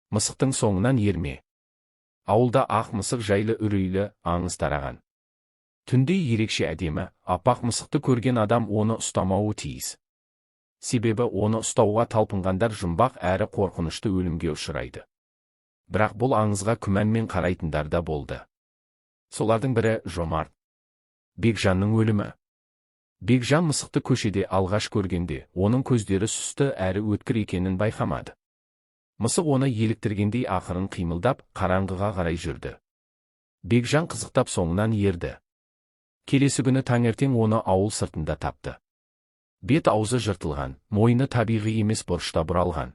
Мысықтың соңынан ерме. Ауылда ақ мысық жайлы үрейлі аңыз тараған. Түнде ерекше әдемі, аппақ мысықты көрген адам оны ұстамауы тиіс. Себебі оны ұстауға талпынғандар жұмбақ әрі қорқынышты өлімге ұшырайды. Бірақ бұл аңызға күмәнмен қарайтындар да болды. Солардың бірі Жомарт. Бекжанның өлімі. Бекжан мысықты көшеде алғаш көргенде, оның көздері сұсты әрі өткір екенін байқамады. Мысық оны еліктіргендей ақырын қимылдап, қараңғыға қарай жүрді. Бекжан қызықтап соңынан ерді. Келесі күні таңертең оны ауыл сыртында тапты. Бет-аузы жыртылған, мойны табиғи емес бұрышта бұралған.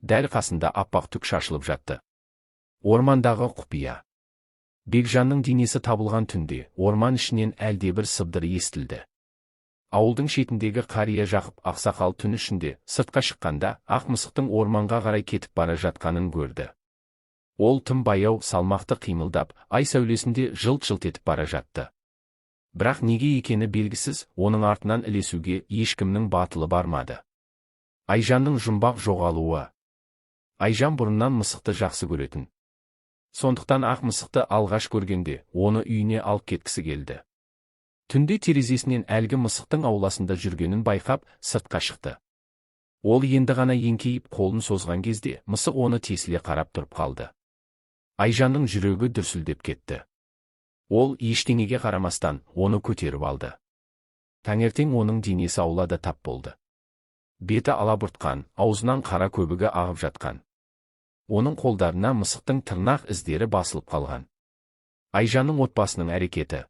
Дәл қасында аппақ түк шашылып жатты. Ормандағы құпия. Бекжанның денесі табылған түнде, орман ішінен әлдебір сыбдыр естілді. Ауылдың шетіндегі қария Жақып ақсақал түн ішінде сыртқа шыққанда ақ мысықтың орманға қарай кетіп бара жатқанын көрді. Ол тым баяу, салмақты қимылдап, ай сәулесінде жылт-жылт етіп бара жатты. Бірақ неге екені белгісіз, оның артынан ілесуге ешкімнің батылы бармады. Айжанның жұмбақ жоғалуы. Айжан бұрыннан мысықты жақсы көретін. Сондықтан ақ мысықты алғаш көргенде, оны үйіне алып кеткісі келді. Түнде терезесінен әлгі мысықтың ауласында жүргенін байқап, сыртқа шықты. Ол енді ғана еңкейіп қолын созған кезде, мысық оны тесіле қарап тұрып қалды. Айжанның жүрегі дүрсілдеп кетті. Ол ештеңеге қарамастан, оны көтеріп алды. Таңертең оның денесі аулада тап болды. Беті алабұртқан, аузынан қара көбігі ағып жатқан. Оның қолдарына мысықтың тырнақ іздері басылып қалған. Айжанның отбасының әрекеті.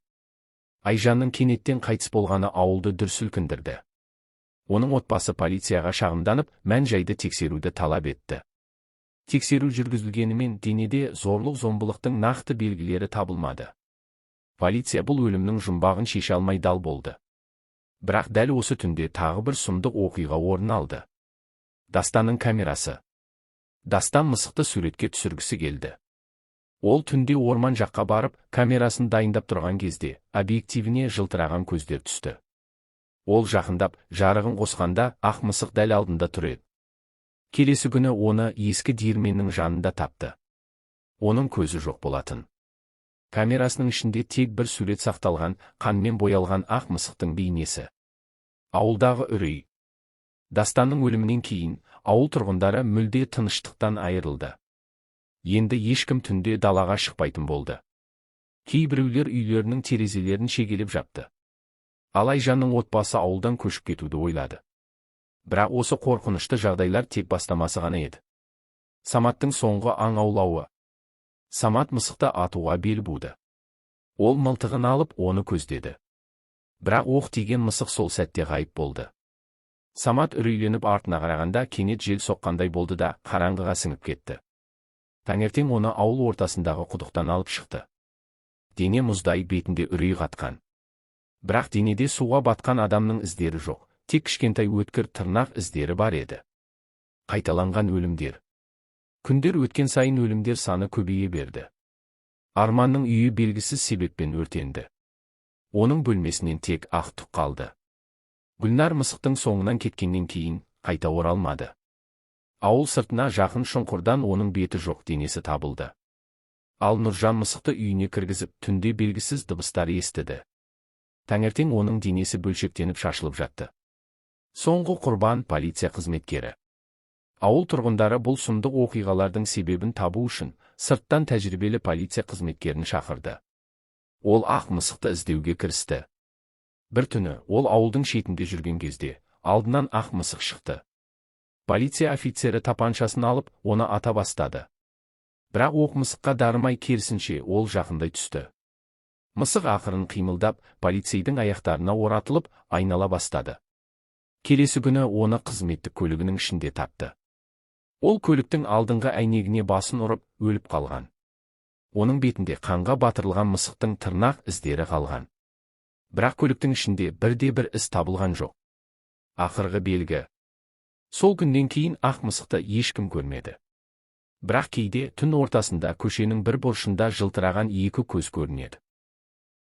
Айжанның кенеттен қайтыс болғаны ауылды дүр сілкіндірді. Оның отбасы полицияға шағымданып, мән-жайды тексеруді талап етті. Тексеру жүргізілгенімен денеде зорлық-зомбылықтың нақты белгілері табылмады. Полиция бұл өлімнің жұмбағын шеше алмай дал болды. Бірақ дәл осы түнде тағы бір сұмдық оқиға орын алды. Дастанның камерасы. Дастан мысықты суретке түсіргісі келді. Ол түнде орман жаққа барып, камерасын дайындап тұрған кезде, объективіне жылтыраған көздер түсті. Ол жақындап, жарығын қосқанда, ақ мысық дәл алдында тұр еді. Келесі күні оны ескі диірменнің жанында тапты. Оның көзі жоқ болатын. Камерасының ішінде тек бір сурет сақталған, қанмен боялған ақ мысықтың бейнесі. Ауылдағы үрей. Дастанның өлімінен кейін, ауыл тұрғындары мүлде тыныштықтан айырылды. Енді ешкім түнде далаға шықпайтын болды. Кейбіреулер үйлерінің терезелерін шегелеп жапты. Ал Айжанның отбасы ауылдан көшіп кетуді ойлады. Бірақ осы қорқынышты жағдайлар тек бастамасы ғана еді. Саматтың соңғы аң аулауы. Самат мысықты атуға бел буды. Ол мылтығын алып, оны көздеді. Бірақ оқ тиген мысық сол сәтте ғайып болды. Самат үрейленіп артына қарағанда кенет жел соққандай болды да қараңғыға сіңіп кетті. Таңертең оны ауыл ортасындағы құдықтан алып шықты. Дене мұздай, бетінде үрей қатқан. Бірақ денеде суға батқан адамның іздері жоқ, тек кішкентай өткір тырнақ іздері бар еді. Қайталанған өлімдер. Күндер өткен сайын өлімдер саны көбейе берді. Арманның үйі белгісіз себеппен өртенді. Оның бөлмесінен тек ақ түк қалды. Гүлнар мысықтың соңынан кеткеннен кейін қайта оралмады. Ауыл сыртына жақын шұңқырдан оның беті жоқ денесі табылды. Ал Нұржан мысықты үйіне кіргізіп, түнде белгісіз дыбыстар естіді. Таңертең оның денесі бөлшектеніп шашылып жатты. Соңғы құрбан полиция қызметкері. Ауыл тұрғындары бұл сұмдық оқиғалардың себебін табу үшін сырттан тәжірибелі полиция қызметкерін шақырды. Ол ақ мысықты іздеуге кірісті. Бір түні ол ауылдың шетінде жүрген кезде алдынан ақ мысық шықты. Полиция офицері тапаншасын алып, оны ата бастады. Бірақ оқ мысыққа дарымай, керісінше ол жақындай түсті. Мысық ақырын қимылдап, полицейдің аяқтарына оратылып, айнала бастады. Келесі күні оны қызметтік көлігінің ішінде тапты. Ол көліктің алдыңғы әйнегіне басын ұрып, өліп қалған. Оның бетінде қанға батырылған мысықтың тырнақ іздері қалған. Бірақ көліктің ішінде бірде-бір із табылған жоқ. Ақырғы белгі. Сол күннен кейін ақ мысықты ешкім көрмеді. Бірақ кейде түн ортасында көшенің бір бұрышында жылтыраған екі көз көрінеді.